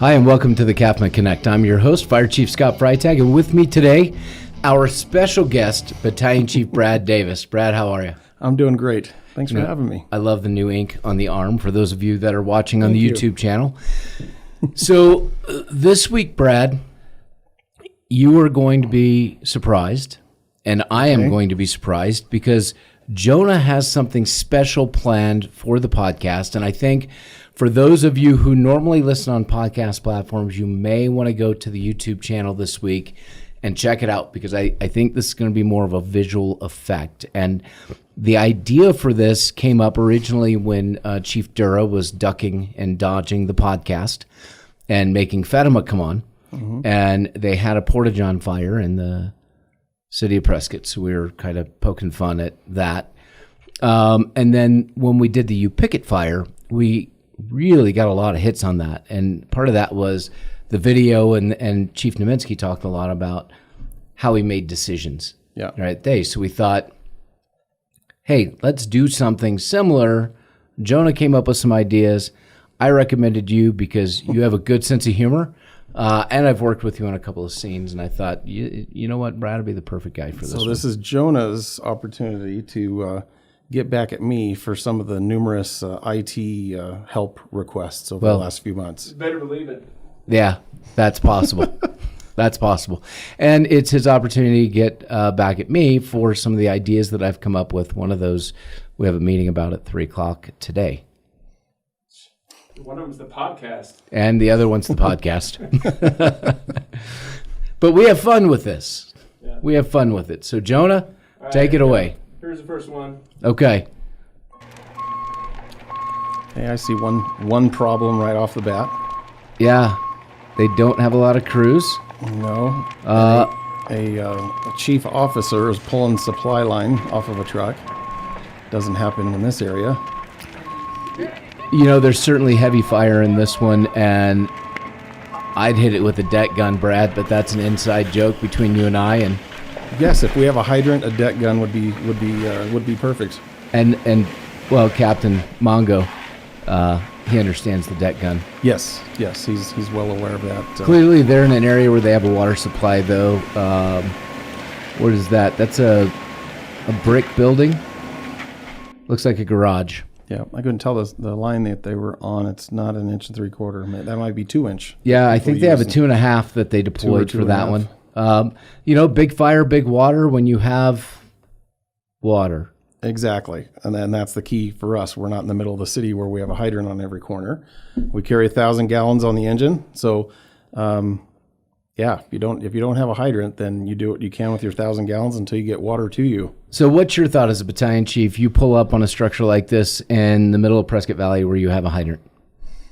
Hi, and welcome to the CAFMA Connect. I'm your host, Fire Chief Scott Freitag, and with me today, our special guest, Battalion Chief Brad Davis. Brad, how are you? I'm doing great. Thanks for having me. I love the new ink on the arm for those of you that are watching on the YouTube channel. So this week, Brad, you are going to be surprised, and I am going to be surprised because Jonah has something special planned for the podcast, and I think for those of you who normally listen on podcast platforms, you may want to go to the YouTube channel this week and check it out because I think this is going to be more of a visual effect. And the idea for this came up originally when Chief Dura was ducking and dodging the podcast and making Fatima come on. Mm-hmm. And they had a porta-john fire in the city of Prescott, so we were kind of poking fun at that. And then when we did the U Picket fire, we really got a lot of hits on that, and part of that was the video, and Chief Naminsky talked a lot about how he made decisions right day. So we thought, hey, let's do something similar. Jonah came up with some ideas. I recommended you because you have a good sense of humor, and I've worked with you on a couple of scenes, and I thought, you know what, Brad would be the perfect guy for this. So this is Jonah's opportunity to get back at me for some of the numerous IT help requests over the last few months. Better believe it. Yeah, that's possible. That's possible. And it's his opportunity to get back at me for some of the ideas that I've come up with. One of those, we have a meeting about at 3 o'clock today. One of them's the podcast. And the other one's the podcast. But we have fun with this. Yeah. We have fun with it. So, Jonah, take it away. Here's the first one. Okay. Hey, I see one problem right off the bat. Yeah, they don't have a lot of crews. No. A chief officer is pulling supply line off of a truck. Doesn't happen in this area. You know, there's certainly heavy fire in this one, and I'd hit it with a deck gun, Brad, but that's an inside joke between you and I. And yes, if we have a hydrant, a deck gun would be perfect. And well, Captain Mongo, he understands the deck gun. Yes, he's well aware of that. Clearly, they're in an area where they have a water supply, though. What is that? That's a brick building. Looks like a garage. Yeah, I couldn't tell the line that they were on. It's not 1 3/4 inch. That might be 2 inch. Yeah, I think they have a 2.5 that they deployed for that one. You know, big fire, big water when you have water. Exactly. And then that's the key for us. We're not in the middle of the city where we have a hydrant on every corner. We carry 1,000 gallons on the engine. So, if you don't have a hydrant, then you do what you can with your 1,000 gallons until you get water to you. So what's your thought as a battalion chief? You pull up on a structure like this in the middle of Prescott Valley where you have a hydrant.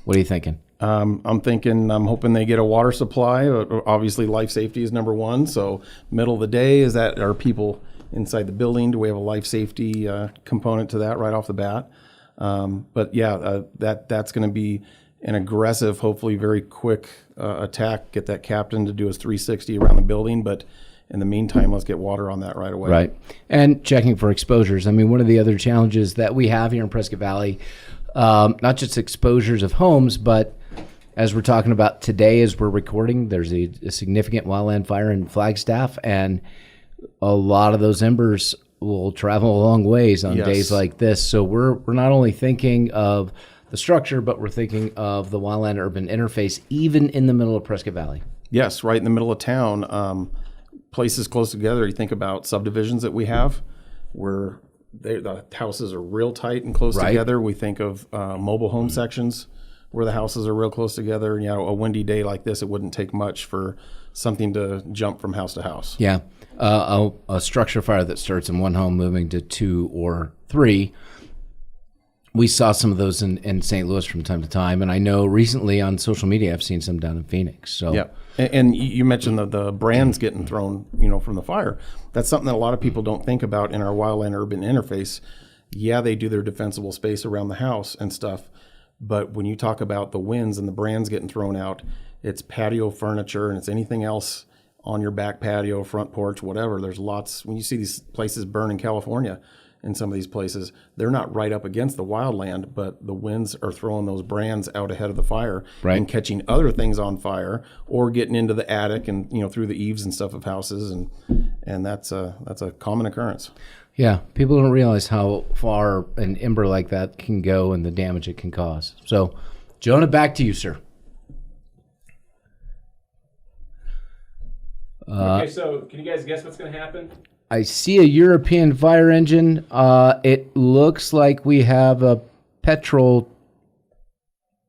What are you thinking? I'm hoping they get a water supply. Obviously, life safety is number one. So middle of the day, are people inside the building? Do we have a life safety component to that right off the bat? That's going to be an aggressive, hopefully very quick attack. Get that captain to do his 360 around the building. But in the meantime, let's get water on that right away. Right. And checking for exposures. I mean, one of the other challenges that we have here in Prescott Valley, not just exposures of homes, but as we're talking about today, as we're recording, there's a significant wildland fire in Flagstaff, and a lot of those embers will travel a long ways on days like this. So we're not only thinking of the structure, but we're thinking of the wildland-urban interface, even in the middle of Prescott Valley. Yes, right in the middle of town. Places close together. You think about subdivisions that we have where the houses are real tight and close together. We think of mobile home sections where the houses are real close together. And, a windy day like this, it wouldn't take much for something to jump from house to house. Yeah. A structure fire that starts in one home moving to 2 or 3. We saw some of those in St. Louis from time to time. And I know recently on social media, I've seen some down in Phoenix. So yeah. And you mentioned the brands getting thrown, from the fire. That's something that a lot of people don't think about in our wildland urban interface. Yeah, they do their defensible space around the house and stuff. But when you talk about the winds and the brands getting thrown out, it's patio furniture and it's anything else on your back patio, front porch, whatever. There's lots. When you see these places burn in California, in some of these places, they're not right up against the wildland, but the winds are throwing those brands out ahead of the fire and catching other things on fire, or getting into the attic and through the eaves and stuff of houses, and that's a common occurrence. Yeah, people don't realize how far an ember like that can go and the damage it can cause. So, Jonah, back to you, sir. Okay, so can you guys guess what's going to happen? I see a European fire engine. It looks like we have a petrol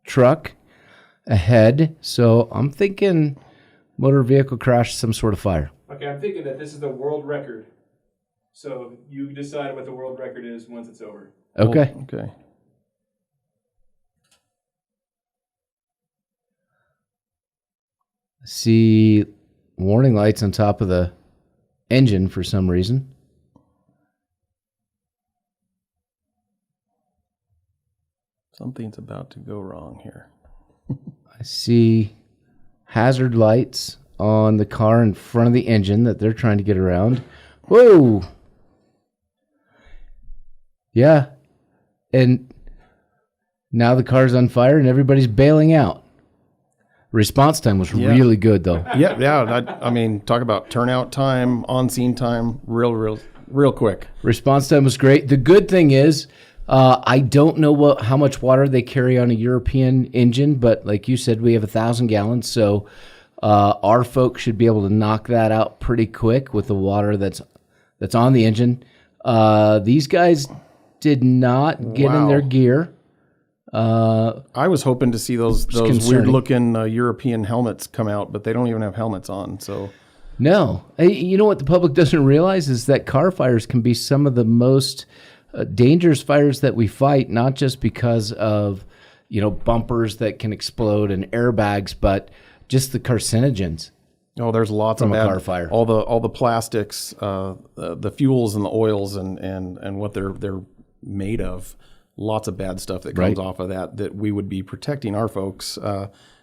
truck ahead. So I'm thinking motor vehicle crash, some sort of fire. Okay, I'm thinking that this is the world record. So you decide what the world record is once it's over. Okay. Okay. See warning lights on top of the engine for some reason. Something's about to go wrong here. I see hazard lights on the car in front of the engine that they're trying to get around. Whoa! Yeah. And now the car's on fire and everybody's bailing out. Response time was really good, though. Yeah. I mean, talk about turnout time, on-scene time, real quick. Response time was great. The good thing is, I don't know how much water they carry on a European engine, but like you said, we have 1,000 gallons, so our folks should be able to knock that out pretty quick with the water that's on the engine. These guys did not get in their gear. I was hoping to see those concerning. weird-looking European helmets come out, but they don't even have helmets on. So, no. You know what the public doesn't realize is that car fires can be some of the most dangerous fires that we fight, not just because of bumpers that can explode and airbags, but just the carcinogens. Oh, there's lots from of a bad, car fire. All the plastics, the fuels and the oils, and what they're made of. Lots of bad stuff that comes off of that we would be protecting our folks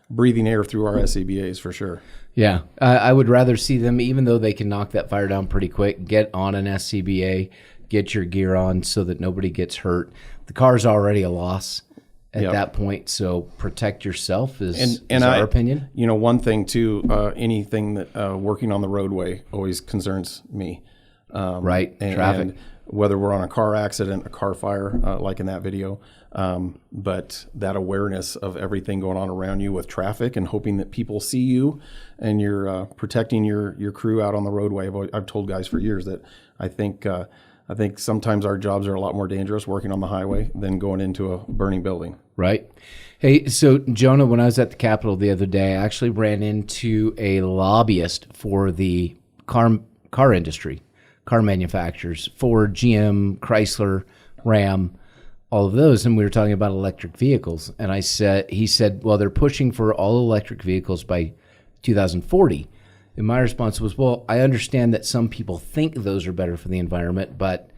breathing air through our SCBAs for sure. Yeah, I would rather see them, even though they can knock that fire down pretty quick, get on an SCBA, get your gear on so that nobody gets hurt. The car's already a loss at that point, so protect yourself is our opinion. One thing too, anything that working on the roadway always concerns me. Traffic. And whether we're on a car accident, a car fire, like in that video, but that awareness of everything going on around you with traffic and hoping that people see you and you're protecting your crew out on the roadway. I've told guys for years that I think sometimes our jobs are a lot more dangerous working on the highway than going into a burning building. Right. Hey, so Jonah, when I was at the Capitol the other day, I actually ran into a lobbyist for the car industry. Car manufacturers, Ford, GM, Chrysler, Ram, all of those, and we were talking about electric vehicles. And he said, well, they're pushing for all electric vehicles by 2040. And my response was, well, I understand that some people think those are better for the environment, but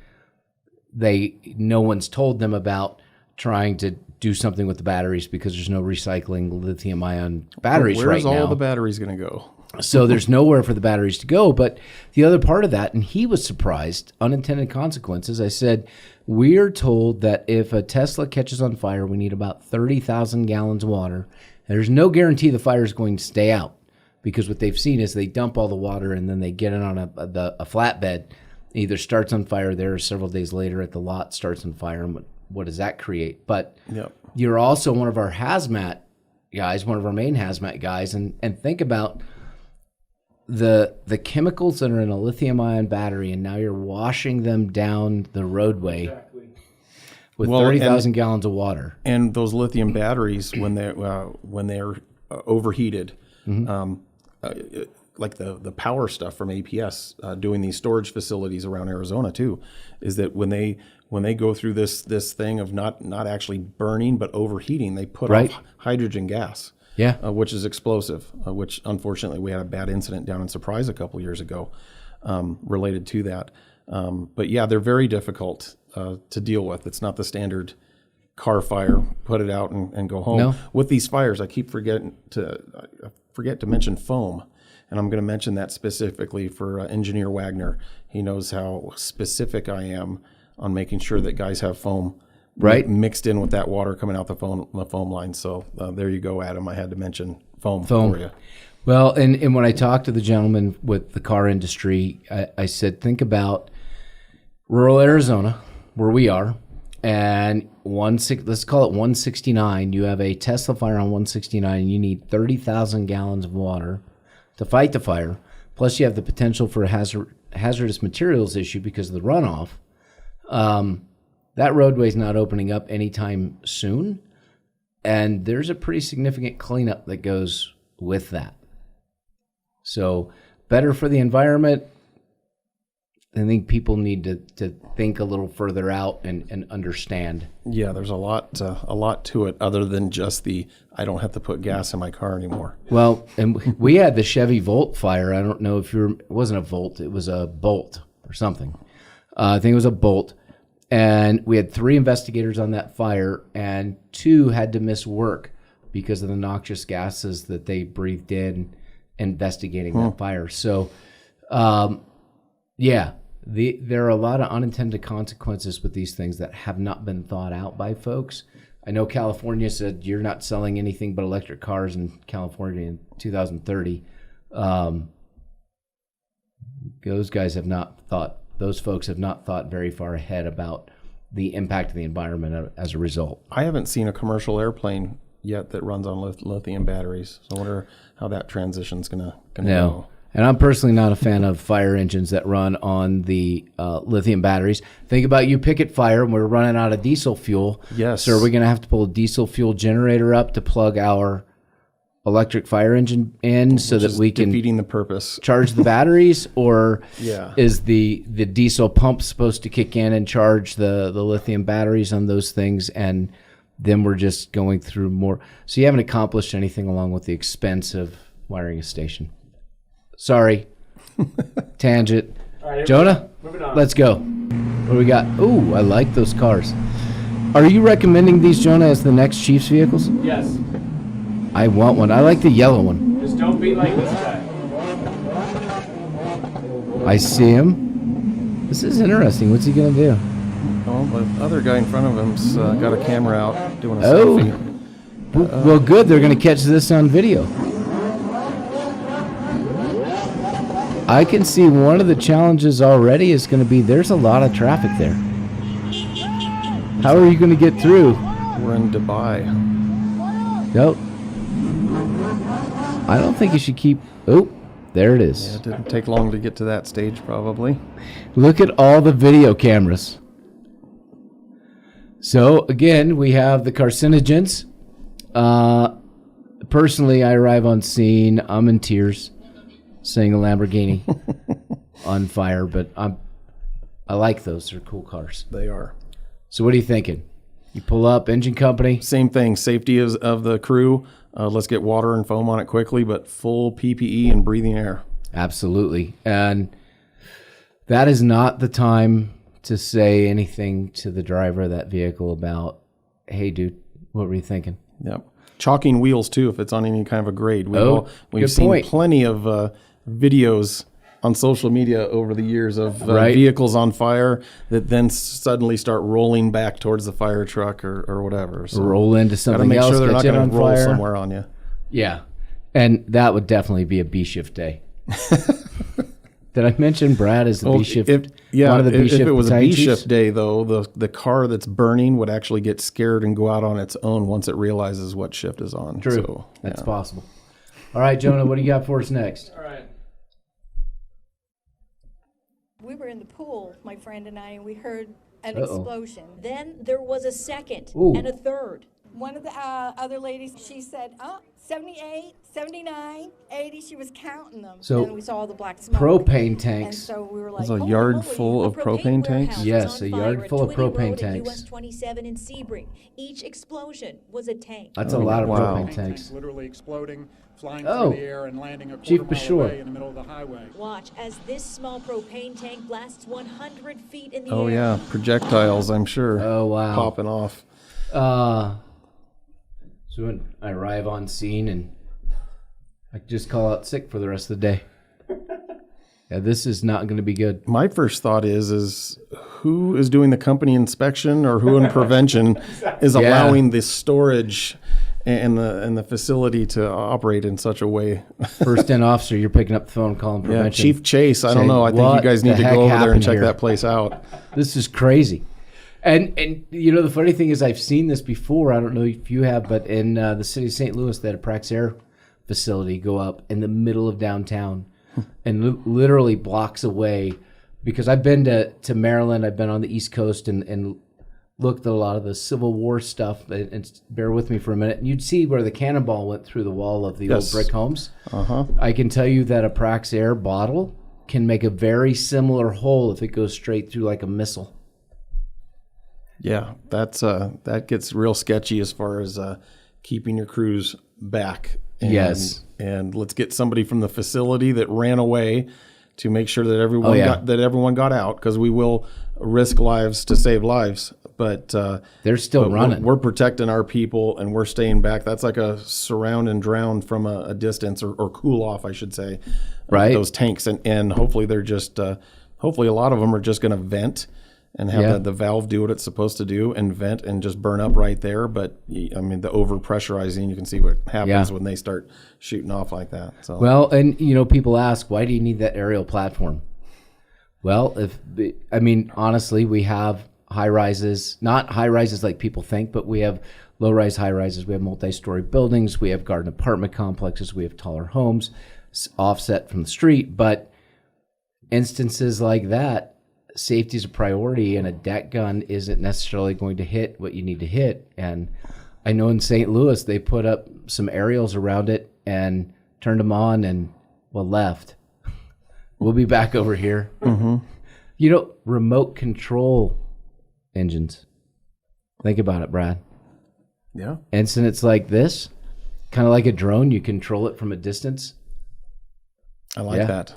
no one's told them about trying to do something with the batteries because there's no recycling lithium-ion batteries right now. Where's all the batteries going to go? So there's nowhere for the batteries to go. But the other part of that, and he was surprised, unintended consequences, I said, we're told that if a Tesla catches on fire, we need about 30,000 gallons of water. And there's no guarantee the fire is going to stay out because what they've seen is they dump all the water and then they get it on a flatbed. It either starts on fire there or several days later at the lot starts on fire. And what does that create? But you're also one of our hazmat guys, one of our main hazmat guys. And think about the chemicals that are in a lithium-ion battery, and now you're washing them down the roadway with 30,000 gallons of water. And those lithium batteries, when they're overheated, like the power stuff from APS doing these storage facilities around Arizona too, is that when they go through this thing of not actually burning but overheating, they put off hydrogen gas. Which is explosive, which unfortunately we had a bad incident down in Surprise a couple years ago related to that. But yeah, they're very difficult to deal with. It's not the standard car fire, put it out and go home. No. With these fires, I forget to mention foam. And I'm going to mention that specifically for Engineer Wagner. He knows how specific I am on making sure that guys have foam Right. mixed in with that water coming out the foam line. So there you go, Adam. I had to mention foam. For you. Well, and when I talked to the gentleman with the car industry, I said, think about rural Arizona, where we are, and let's call it 169. You have a Tesla fire on 169, and you need 30,000 gallons of water to fight the fire. Plus, you have the potential for a hazardous materials issue because of the runoff. That roadway's not opening up anytime soon, and there's a pretty significant cleanup that goes with that. So, better for the environment. I think people need to think a little further out and understand. Yeah, there's a lot to it other than just I don't have to put gas in my car anymore. Well, and we had the Chevy Volt fire. I don't know if it wasn't a Volt, it was a Bolt or something. I think it was a Bolt. And we had 3 investigators on that fire, and 2 had to miss work because of the noxious gases that they breathed in investigating that fire. So, there are a lot of unintended consequences with these things that have not been thought out by folks. I know California said you're not selling anything but electric cars in California in 2030. Those folks have not thought very far ahead about the impact of the environment as a result. I haven't seen a commercial airplane yet that runs on lithium batteries. So I wonder how that transition's gonna go. And I'm personally not a fan of fire engines that run on the lithium batteries. Think about you picket fire and we're running out of diesel fuel. Yes. So are we going to have to pull a diesel fuel generator up to plug our electric fire engine in so that we can defeating the purpose, charge the batteries? Or yeah, is the diesel pump supposed to kick in and charge the lithium batteries on those things, and then we're just going through more? So you haven't accomplished anything along with the expense of wiring a station. Sorry. Tangent. All right, Jonah, moving on. Let's go. What do we got? Ooh, I like those cars. Are you recommending these, Jonah, as the next Chiefs vehicles? Yes. I want one. I like the yellow one. Just don't be like this guy. I see him. This is interesting. What's he going to do? well, the other guy in front of him's got a camera out doing a Oh. selfie. Well, good. They're going to catch this on video. I can see one of the challenges already is going to be there's a lot of traffic there. How are you going to get through? We're in Dubai. Nope. I don't think you should keep... Oh, there it is. Yeah, it didn't take long to get to that stage, probably. Look at all the video cameras. So, again, we have the carcinogens. Personally, I arrive on scene. I'm in tears, seeing a Lamborghini on fire, but I like those. They're cool cars. They are. So what are you thinking? You pull up, engine company? Same thing. Safety is of the crew. Let's get water and foam on it quickly, but full PPE and breathing air. Absolutely. And that is not the time to say anything to the driver of that vehicle about, hey, dude, what were you thinking? Yep. Chalking wheels, too, if it's on any kind of a grade. Good We've seen point. plenty of videos on social media over the years of Right. vehicles on fire that then suddenly start rolling back towards the fire truck or whatever. So Roll into gotta something make else, sure they're catch not it going on to roll fire. somewhere on you. Yeah. And that would definitely be a B shift day. Did I mention Brad is the B shift? One of the B if shift it was a battalion B chiefs? shift day, though, the car that's burning would actually get scared and go out on its own once it realizes what shift is on. True. So, That's yeah. possible. All right, Jonah, what do you got for us next? All right. We were in the pool, my friend and I, and we heard an Uh-oh. explosion. Then there was a second Ooh. and a third. One of the other ladies, she said, 78, 79, 80. She was counting them. So, then we saw all the black smoke. propane And tanks. so we were like, There's a holy yard moly, full a of propane tanks? warehouse Yes, is a on yard fire at full of Twitty propane Road and tanks. US 27 in Sebring. Each explosion was a tank. That's a lot of wow. propane tanks. Literally exploding, flying Oh. through the air and landing a Chief quarter mile Bashore. away in the middle of the highway. Watch as this small propane tank blasts 100 feet in the Oh, air. yeah. Projectiles, I'm sure. Oh, wow. Popping off. So when I arrive on scene and I just call out sick for the rest of the day. Yeah, this is not going to be good. My first thought is who is doing the company inspection or who in prevention is allowing the storage and the facility to operate in such a way. First in officer, you're picking up the phone calling prevention. Chief Chase, I don't know. I think you guys need to go over there and check that place out. This is crazy. And the funny thing is I've seen this before. I don't know if you have, but in the city of St. Louis, they had a Praxair facility go up in the middle of downtown and literally blocks away. Because I've been to Maryland, I've been on the East Coast and looked at a lot of the Civil War stuff. And bear with me for a minute. And you'd see where the cannonball went through the wall of the old brick homes. I can tell you that a Praxair bottle can make a very similar hole if it goes straight through like a missile. Yeah, that gets real sketchy as far as keeping your crews back. And let's get somebody from the facility that ran away to make sure that everyone got out, because we will risk lives to save lives. But they're still running. We're protecting our people and we're staying back. That's like a surround and drown from a distance, or cool off, I should say. Right. Those tanks, and hopefully they're just hopefully a lot of them are just going to vent and have the valve do what it's supposed to do and vent and just burn up right there. But I mean, the over pressurizing, you can see what happens when they start shooting off like that. So well, and people ask, why do you need that aerial platform? Well, honestly, we have high rises, not high rises like people think, but we have low rise, high rises. We have multi-story buildings. We have garden apartment complexes. We have taller homes offset from the street. But instances like that, safety is a priority, and a deck gun isn't necessarily going to hit what you need to hit. And I know in St. Louis, they put up some aerials around it and turned them on and, left. We'll be back over here. Remote control engines. Think about it, Brad. Yeah. Incidents like this, kind of like a drone, you control it from a distance. I like that.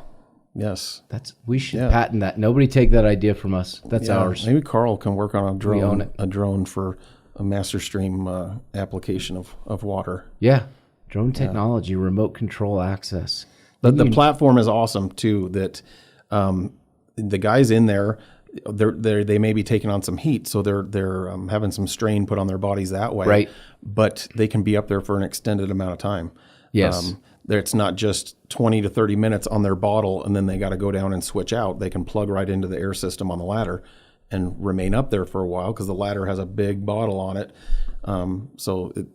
Yes. We should patent that. Nobody take that idea from us. That's ours. Maybe Carl can work on a drone. We own it. A drone for a master stream application of water. Yeah. Drone technology, remote control access. The platform is awesome too. That the guys in there, they may be taking on some heat, so they're having some strain put on their bodies that way. Right. But they can be up there for an extended amount of time. Yes. It's not just 20 to 30 minutes on their bottle and then they got to go down and switch out. They can plug right into the air system on the ladder and remain up there for a while, because the ladder has a big bottle on it.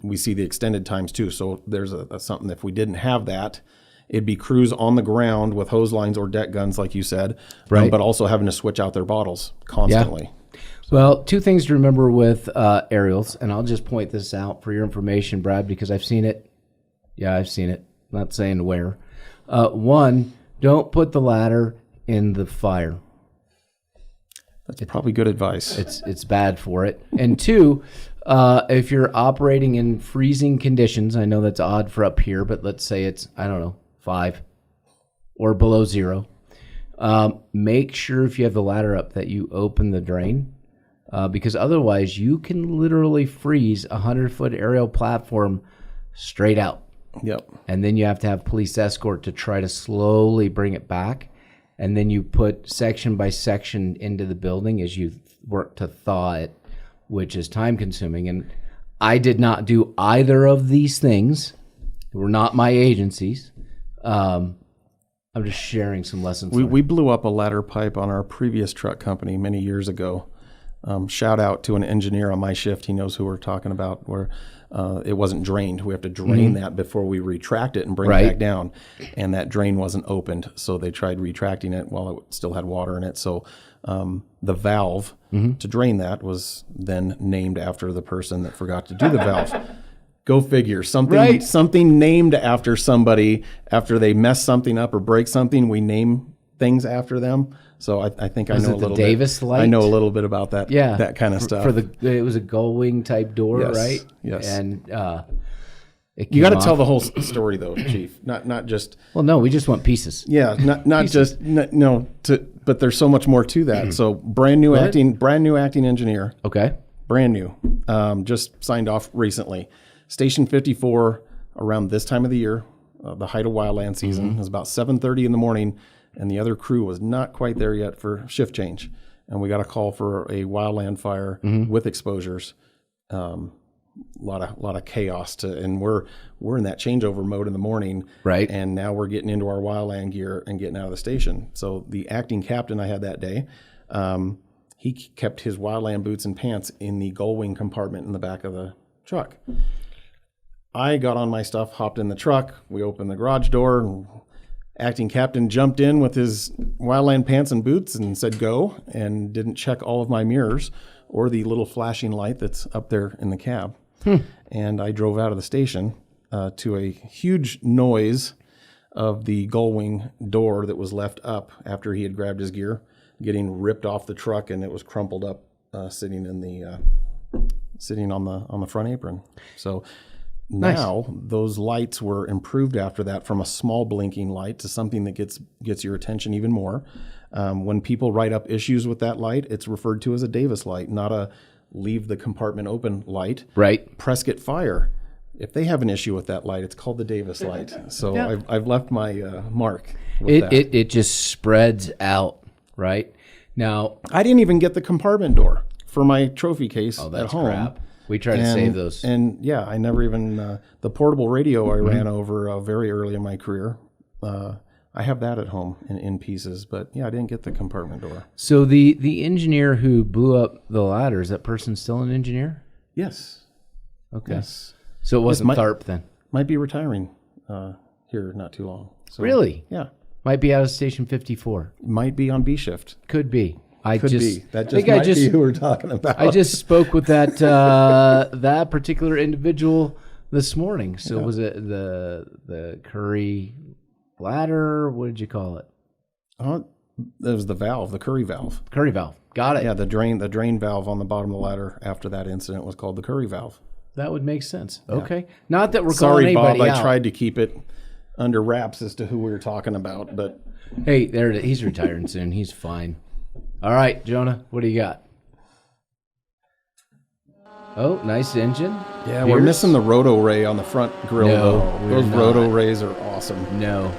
We see the extended times too. So there's something, if we didn't have that, it'd be crews on the ground with hose lines or deck guns, like you said, right. But also having to switch out their bottles constantly. Yeah. Well, two things to remember with aerials, and I'll just point this out for your information, Brad, because I've seen it. Yeah, I've seen it. Not saying where. One, don't put the ladder in the fire. That's probably good advice. It's bad for it. And two, if you're operating in freezing conditions, I know that's odd for up here, but let's say it's, 5 or below 0. Make sure if you have the ladder up that you open the drain, because otherwise you can literally freeze a 100-foot aerial platform straight out. Yep. And then you have to have police escort to try to slowly bring it back. And then you put section by section into the building as you work to thaw it, which is time consuming. And I did not do either of these things. They were not my agencies. I'm just sharing some lessons. We blew up a ladder pipe on our previous truck company many years ago. Shout out to an engineer on my shift. He knows who we're talking about, where it wasn't drained. We have to drain that before we retract it and bring it back down. And that drain wasn't opened, so they tried retracting it while it still had water in it. So the valve to drain that was then named after the person that forgot to do the valve. Go figure. Something named after somebody, after they mess something up or break something, we name things after them. So I think I know a little Davis bit. light? I know a little bit about that. Yeah, that kind of stuff. It was a gull wing type door, yes, right? Yes. And you got to tell the whole story though, Chief. Not just. Well, no, we just want pieces. Yeah, not just no. But there's so much more to that. So brand new acting engineer. Okay. Brand new. Just signed off recently. Station 54 around this time of the year, the height of wildland season, is about 7:30 in the morning. And the other crew was not quite there yet for shift change. and we got a call for a wildland fire with exposures. A lot of chaos and we're in that changeover mode in the morning, right? And now we're getting into our wildland gear and getting out of the station. So the acting captain I had that day, he kept his wildland boots and pants in the gull wing compartment in the back of the truck. I got on my stuff, hopped in the truck. We opened the garage door, and acting captain jumped in with his wildland pants and boots and said go, and didn't check all of my mirrors or the little flashing light that's up there in the cab. And I drove out of the station to a huge noise of the gull wing door that was left up after he had grabbed his gear, getting ripped off the truck, and it was crumpled up, sitting on the front apron. So now those lights were improved after that, from a small blinking light to something that gets your attention even more. When people write up issues with that light, it's referred to as a Davis light, not a leave the compartment open light. Right. Prescott Fire, if they have an issue with that light, it's called the Davis light. So yeah. I've left my mark with that. It just spreads out, right? Now, I didn't even get the compartment door for my trophy case at home. Crap. We try to save those. And yeah, I never even, the portable radio I ran over very early in my career. I have that at home in pieces, but yeah, I didn't get the compartment door. So the engineer who blew up the ladder, is that person still an engineer? Yes. Okay. Yes. So it wasn't Tharp then? Might be retiring here not too long. So, really? Yeah. Might be out of Station 54. Might be on B shift. Could be. That might be who we're talking about. I just spoke with that that particular individual this morning. So was it the Curry ladder? What did you call it? It was the valve, the Curry valve. Curry valve. Got it. Yeah, the drain valve on the bottom of the ladder after that incident was called the Curry valve. That would make sense. Yeah. Okay. Not that we're calling anybody Bob, out. I tried to keep it under wraps as to who we were talking about, but hey, there it is. He's retiring soon. He's fine. All right, Jonah, what do you got? Oh, nice engine. Yeah, we're missing the roto ray on the front grill. No, those roto rays are awesome. No.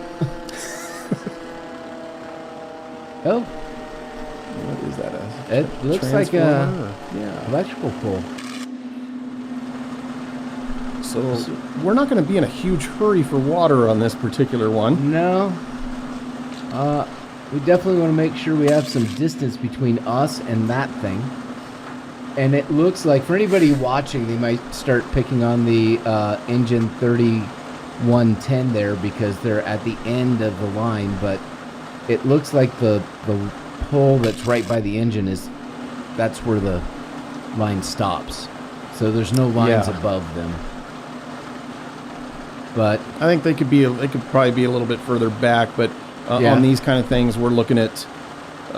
Oh. What is that? It looks like a electrical pole. So we're not going to be in a huge hurry for water on this particular one. No. We definitely want to make sure we have some distance between us and that thing. And it looks like, for anybody watching, they might start picking on the engine 3110 there because they're at the end of the line. But it looks like the pole that's right by the engine that's where the line stops. So there's no lines above them. But I think they could probably be a little bit further back, but on these kind of things, we're looking at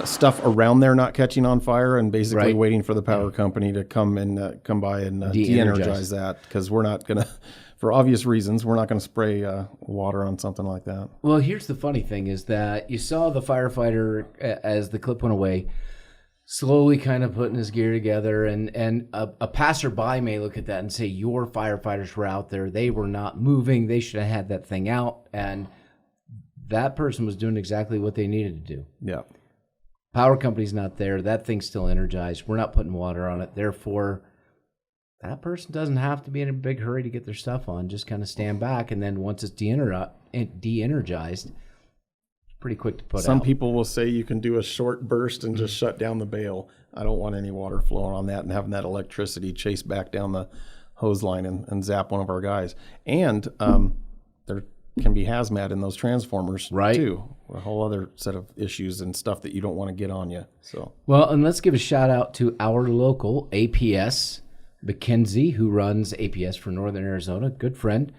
stuff around there not catching on fire, and basically waiting for the power company to come by and de-energize that, because we're not gonna, for obvious reasons, we're not gonna spray water on something like that. Well, here's the funny thing is that you saw the firefighter as the clip went away, slowly kind of putting his gear together, and a passerby may look at that and say, your firefighters were out there, they were not moving, they should have had that thing out, and that person was doing exactly what they needed to do. Yeah. Power company's not there, that thing's still energized, we're not putting water on it, therefore that person doesn't have to be in a big hurry to get their stuff on, just kind of stand back, and then once it's de-energized, pretty quick to put out. Some people will say you can do a short burst and just shut down the bail. I don't want any water flowing on that and having that electricity chase back down the hose line and zap one of our guys. And there can be hazmat in those transformers too. A whole other set of issues and stuff that you don't want to get on you. So well, and let's give a shout out to our local APS, McKenzie, who runs APS for Northern Arizona, good friend.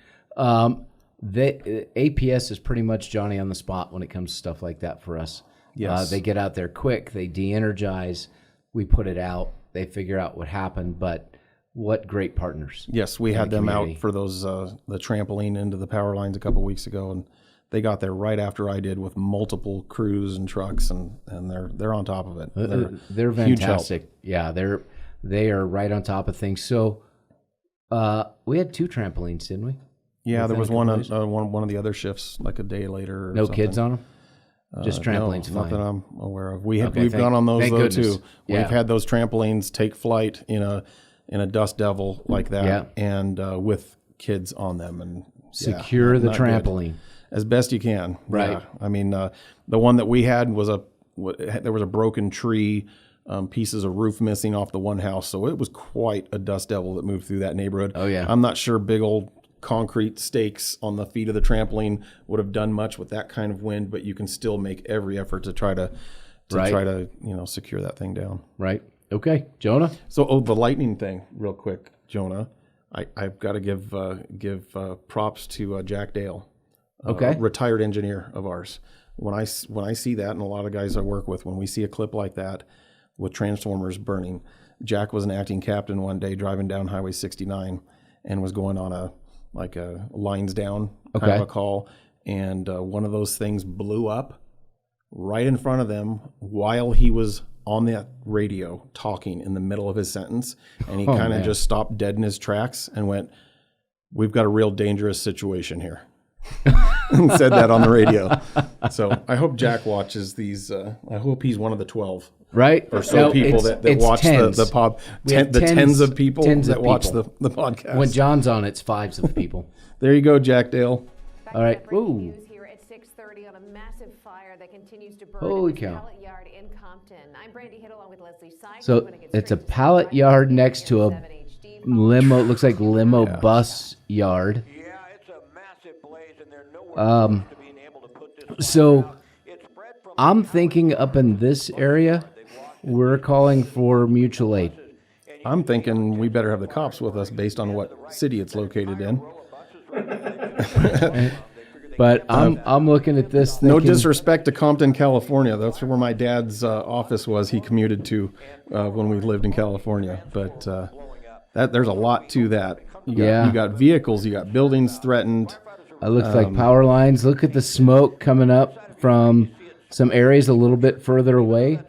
APS is pretty much Johnny on the spot when it comes to stuff like that for us. Yes. They get out there quick, they de-energize, we put it out, they figure out what happened, but what great partners. Yes, we had them out for those the trampoline into the power lines a couple weeks ago, and they got there right after I did with multiple crews and trucks, and they're on top of it. They're fantastic. Yeah, they are right on top of things. So we had 2 trampolines, didn't we? Yeah, there was one of the other shifts, like a day later. Or no something. kids on them? Just trampolines no, not flying. that I'm aware of. We've thank- gone on those thank though goodness. too. Yeah. We've had those trampolines take flight in a dust devil like that, Yeah. and with kids on them, and Secure the not good. trampoline. As best you can. Right. Yeah. I mean, the one that we had was there was a broken tree, pieces of roof missing off the one house, so it was quite a dust devil that moved through that neighborhood. Oh, yeah. I'm not sure big old concrete stakes on the feet of the trampoline would have done much with that kind of wind, but you can still make every effort to try to secure that thing down. Right. Okay. Jonah? So, the lightning thing, real quick, Jonah. I've got to give props to Jack Dale, Okay. retired engineer of ours. When I see that, and a lot of guys I work with, when we see a clip like that with transformers burning, Jack was an acting captain one day driving down Highway 69 and was going on a lines down kind of a call, and one of those things blew up right in front of them while he was on that radio talking in the middle of his sentence, and he kind of just stopped dead in his tracks and went, "We've got a real dangerous situation here." And said that on the radio. So I hope Jack watches these. I hope he's one of the 12 Right. or so people that watch the pod. Tens of people that watch the podcast. When John's on, it's fives of people. There you go, Jack Dale. All right. Breaking Ooh. news here at 6:30 on a massive fire that continues to burn Holy at the cow. pallet yard in Compton. I'm Brandy Hitt along with Leslie Sykes. So it's a pallet yard next to a limo. Looks like limo bus yard. Yeah, it's a massive blaze, and they're nowhere close to being able to put this. So It's spread from I'm thinking up in this area, we're calling for mutual aid. I'm thinking we better have the cops with us based on what city it's located in. But I'm looking at this thinking, No disrespect to Compton, California. That's where my dad's office was. He commuted to when we lived in California. But there's a lot to that. You got vehicles, you got buildings threatened. it looks like power lines. Look at the smoke coming up from some areas a little bit further away,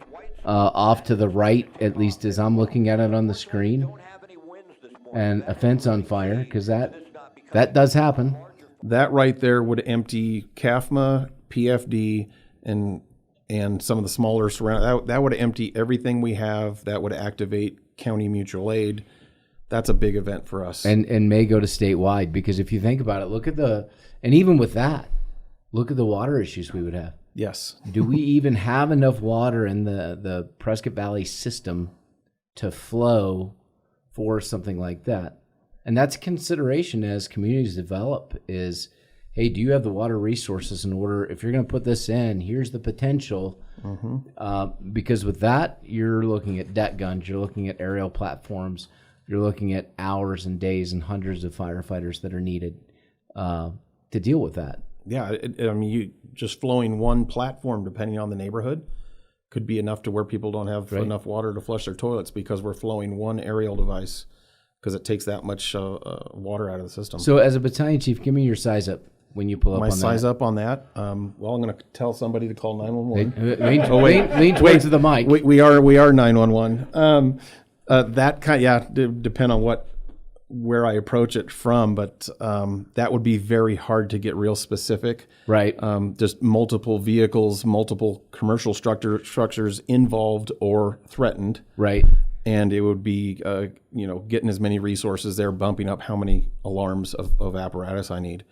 off to the right, at least as I'm looking at it on the screen. And a fence on fire, because that does happen. That right there would empty CAFMA, PFD, and some of the smaller surround. That would empty everything we have. That would activate county mutual aid. That's a big event for us. And may go to statewide, because if you think about it, and even with that, look at the water issues we would have. Yes. Do we even have enough water in the Prescott Valley system to flow for something like that? And that's a consideration as communities develop is, hey, do you have the water resources in order, if you're going to put this in, here's the potential. Because with that, you're looking at deck guns, you're looking at aerial platforms, you're looking at hours and days and hundreds of firefighters that are needed to deal with that. Yeah, you just flowing one platform, depending on the neighborhood, could be enough to where people don't have enough water to flush their toilets because we're flowing one aerial device because it takes that much water out of the system. So as a battalion chief, give me your size up when you pull up My on that. size up on that? Well, I'm going to tell somebody to call 911. Lean towards the mic. We are 911. That kind, depend on where I approach it from, but that would be very hard to get real specific. Right. Just multiple vehicles, multiple commercial structures involved or threatened. Right. And it would be, getting as many resources there, bumping up how many alarms of apparatus I need.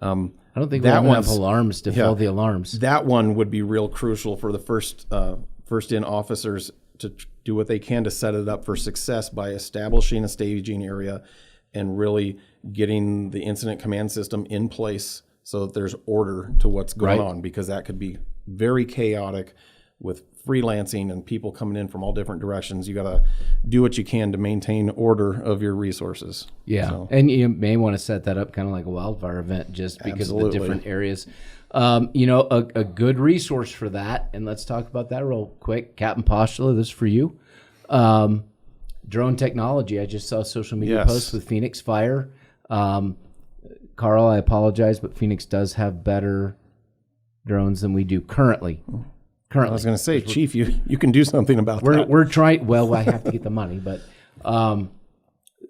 I don't think we have enough alarms to fill the alarms. That one would be real crucial for the first in officers to do what they can to set it up for success by establishing a staging area and really getting the incident command system in place so that there's order to what's going on, because that could be very chaotic with freelancing and people coming in from all different directions. You got to do what you can to maintain order of your resources. Yeah. So. And you may want to set that up kind of like a wildfire event just because of the different areas. A good resource for that, and let's talk about that real quick. Captain Postula, this is for you. Drone technology. I just saw a social media post with Phoenix Fire. Carl, I apologize, but Phoenix does have better drones than we do currently. I was going to say, Chief, you can do something about that. We're trying. Well, I have to get the money, but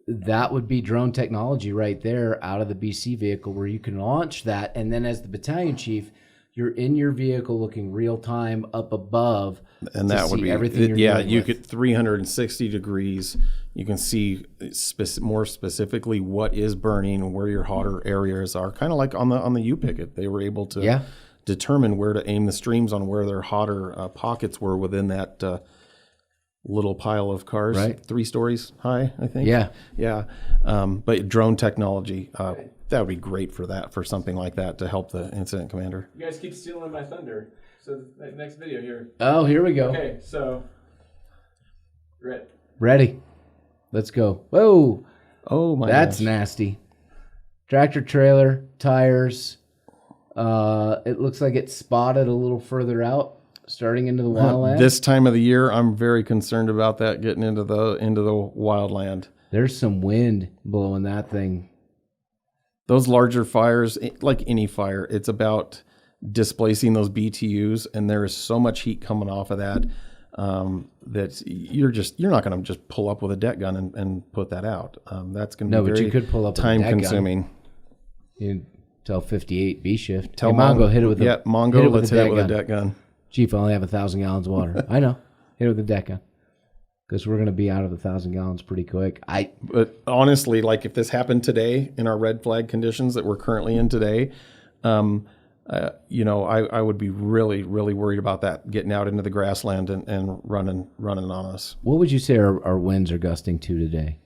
that would be drone technology right there out of the BC vehicle where you can launch that, and then as the battalion chief, you're in your vehicle looking real time up above, and to that would see be everything. You're yeah, dealing you with. get 360 degrees. You can see more specifically what is burning and where your hotter areas are. Kind of like on the U-Picket, they were able to determine where to aim the streams on where their hotter pockets were within that little pile of cars, right? 3 stories high, I think. Yeah. But drone technology, that would be great for something like that to help the incident commander. You guys keep stealing my thunder. So the next video here. Oh, here we go. Okay, so Ready. Let's go. Whoa. Oh my That's gosh. nasty. Tractor trailer, tires. It looks like it's spotted a little further out, starting into the wildland. This time of the year, I'm very concerned about that getting into the wildland. There's some wind blowing that thing. Those larger fires, like any fire, it's about displacing those BTUs, and there is so much heat coming off of that that you're not going to just pull up with a deck gun and put that out. That's going to be very you could pull up with a time deck gun. consuming. You tell 58 B shift. Tell hey, Mongo, hit it with Mongo, let's hit it with a deck gun. Chief, I only have 1,000 gallons of water. I know. Hit it with a deck gun. Because we're going to be out of 1,000 gallons pretty quick. But honestly, like if this happened today in our red flag conditions that we're currently in today, I would be really, really worried about that getting out into the grassland and running on us. What would you say our winds are gusting to today?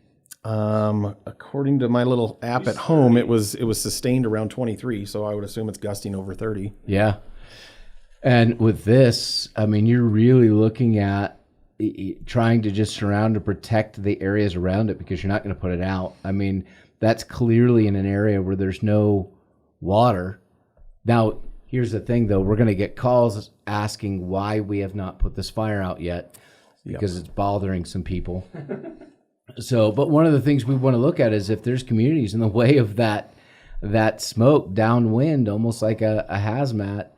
According to my little app at home, it was sustained around 23, so I would assume it's gusting over 30. Yeah. And with this, I mean, you're really looking at trying to just surround and protect the areas around it because you're not going to put it out. I mean, that's clearly in an area where there's no water. Now, here's the thing, though. We're going to get calls asking why we have not put this fire out yet because it's bothering some people. So, but one of the things we want to look at is if there's communities in the way of that smoke downwind, almost like a hazmat,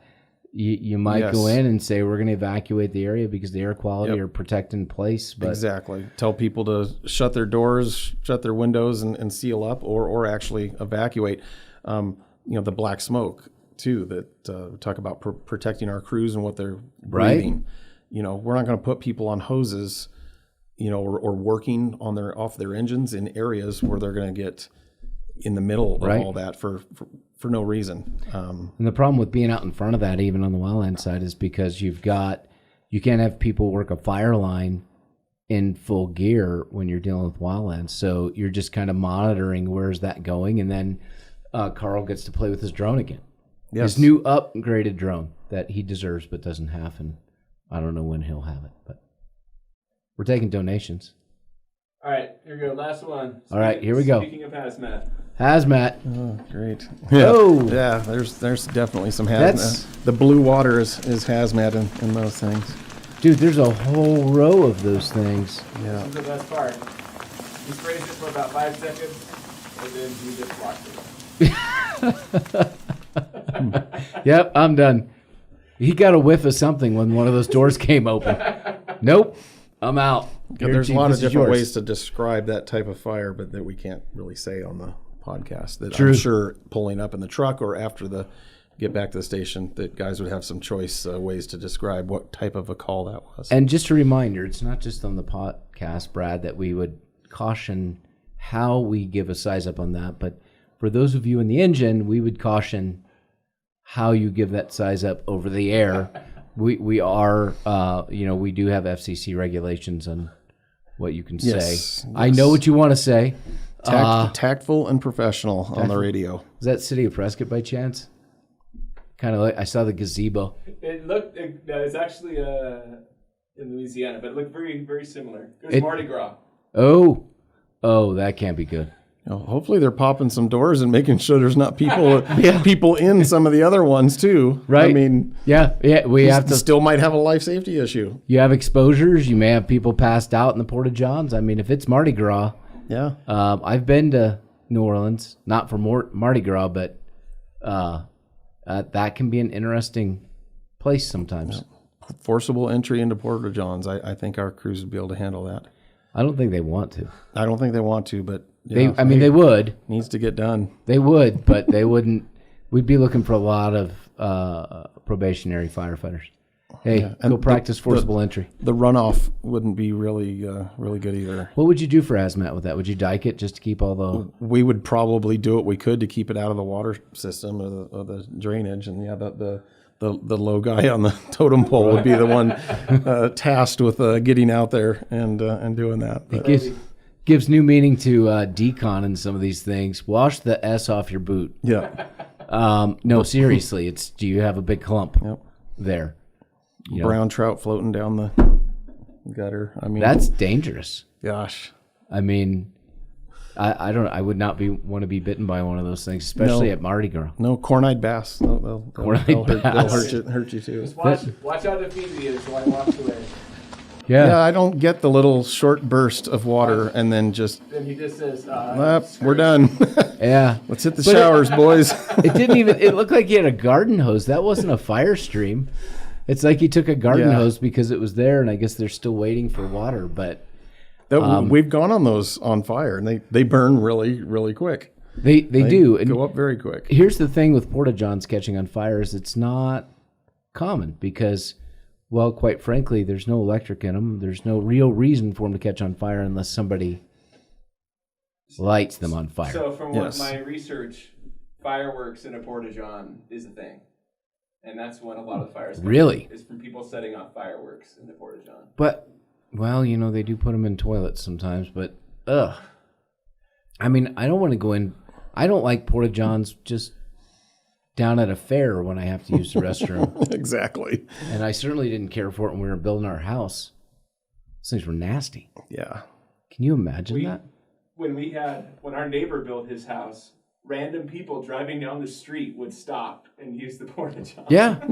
you might go in and say, we're going to evacuate the area because the air quality or protect in place. But exactly. Tell people to shut their doors, shut their windows and seal up or actually evacuate. The black smoke too, that talk about protecting our crews and what they're breathing. We're not going to put people on hoses, or working on off their engines in areas where they're going to get in the middle of all that for no reason. And the problem with being out in front of that, even on the wildland side, is because you can't have people work a fire line in full gear when you're dealing with wildlands. So you're just kind of monitoring where's that going, and then Carl gets to play with his drone again. Yes. His new upgraded drone that he deserves but doesn't have, and I don't know when he'll have it. But we're taking donations. All right, here we go. Last one. All right, here we go. Speaking of hazmat. Hazmat. Oh, great. Oh. Yeah, there's definitely some hazmat. The blue water is hazmat in those things. Dude, there's a whole row of those things. Yeah. This is the best part. He sprays it for about 5 seconds, and then he just watches it. Yep, I'm done. He got a whiff of something when one of those doors came open. Nope, I'm out. There's a lot of different ways to describe that type of fire, but that we can't really say on the podcast. That True. I'm sure pulling up in the truck or after get back to the station, that guys would have some choice ways to describe what type of a call that was. And just a reminder, it's not just on the podcast, Brad, that we would caution how we give a size up on that, but for those of you in the engine, we would caution how you give that size up over the air. We are, we do have FCC regulations on what you can say. I know what you want to say. Tactful and professional on the radio. Is that City of Prescott by chance? Kind of like, I saw the gazebo. It's actually in Louisiana, but it looked very, very similar. It was Mardi Gras. Oh, that can't be good. Hopefully they're popping some doors and making sure there's not people in some of the other ones too. Right. I mean, we have to still might have a life safety issue. You have exposures. You may have people passed out in the Porta Johns. I mean, if it's Mardi Gras, I've been to New Orleans, not for Mardi Gras, but that can be an interesting place sometimes. Forcible entry into Porta Johns. I think our crews would be able to handle that. I don't think they want to. I don't think they want to, but they would. Needs to get done. They would, but they wouldn't. We'd be looking for a lot of probationary firefighters. Hey, and go practice forcible entry. The runoff wouldn't be really good either. What would you do for hazmat with that? Would you dike it just to keep all the... We would probably do what we could to keep it out of the water system or the drainage. And yeah, the low guy on the totem pole would be the one tasked with getting out there and doing that. But It gives new meaning to decon and some of these things. Wash the S off your boot. yeah, No, seriously, do you have a big clump there? You know, brown trout floating down the gutter. I mean, that's dangerous. gosh. I mean, I would not want to be bitten by one of those things, especially at Mardi Gras. No, corn-eyed bass. They'll hurt you too. Just watch out to feed you so I walks away. Yeah, I don't get the little short burst of water and then just, Then he just says, we're done. Yeah. Let's hit the showers, boys. It looked like he had a garden hose. That wasn't a fire stream. It's like he took a garden hose because it was there, and I guess they're still waiting for water. But We've gone on those on fire, and they burn really, really quick. they do. And go up very quick. here's the thing with porta-johns catching on fire is it's not common because, well, quite frankly, there's no electric in them. There's no real reason for them to catch on fire unless somebody lights them on fire. So from what my research, fireworks in a porta-john is a thing. And that's when a lot of the fires come Really? is from people setting off fireworks in the porta-john. But, well, you know, they do put them in toilets sometimes, but, ugh. I mean, I don't want to go in. I don't like porta-johns just down at a fair when I have to use the restroom. Exactly. And I certainly didn't care for it when we were building our house. Those things were nasty. Yeah. Can you imagine that? When our neighbor built his house, random people driving down the street would stop and use the porta-john. Yeah.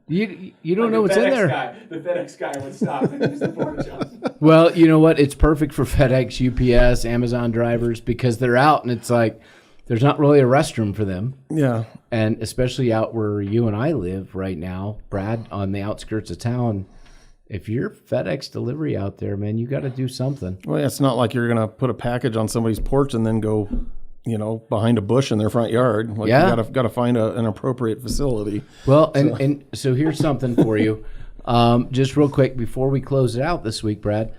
You don't know what's in there. The FedEx guy would stop and use the porta-john. Well, you know what? It's perfect for FedEx, UPS, Amazon drivers because they're out and it's like there's not really a restroom for them. Yeah. And especially out where you and I live right now, Brad, on the outskirts of town, if you're FedEx delivery out there, man, you got to do something. Well, yeah, it's not like you're going to put a package on somebody's porch and then go, behind a bush in their front yard. Like, you got to find an appropriate facility. Well, and so here's something for you. Just real quick before we close it out this week, Brad.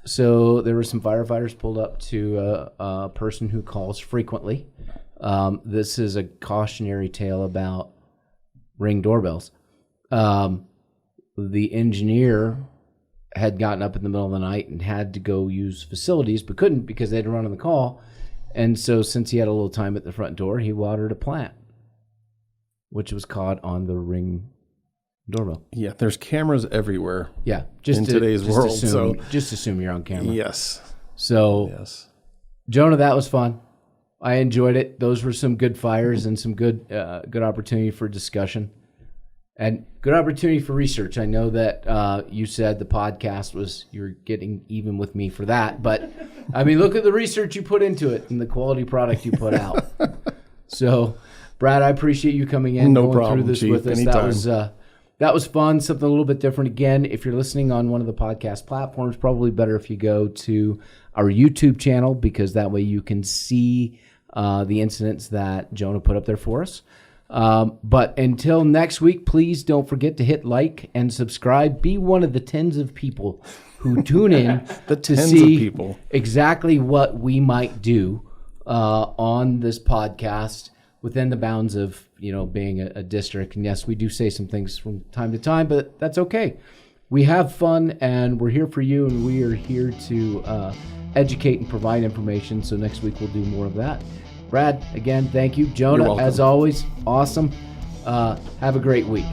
So there were some firefighters pulled up to a person who calls frequently. This is a cautionary tale about Ring doorbells. The engineer had gotten up in the middle of the night and had to go use facilities, but couldn't because they had to run on the call. And so since he had a little time at the front door, he watered a plant, which was caught on the Ring doorbell. Yeah, there's cameras everywhere. Yeah, in today's world. Just assume you're on camera. Yes. So, Yes. Jonah, that was fun. I enjoyed it. Those were some good fires and some good opportunity for discussion and good opportunity for research. I know that you said the podcast you're getting even with me for that, but I mean, look at the research you put into it and the quality product you put out. So, Brad, I appreciate you coming in, No going problem, through this Chief. with us. Anytime. That was fun, something a little bit different. Again, if you're listening on one of the podcast platforms, probably better if you go to our YouTube channel because that way you can see the incidents that Jonah put up there for us. But until next week, please don't forget to hit like and subscribe. Be one of the tens of people who tune in to see exactly what we might do on this podcast within the bounds of being a district. And yes, we do say some things from time to time, but that's okay. We have fun and we're here for you, and we are here to educate and provide information. So next week we'll do more of that. Brad, again, thank you. Jonah, as always, awesome. Have a great week.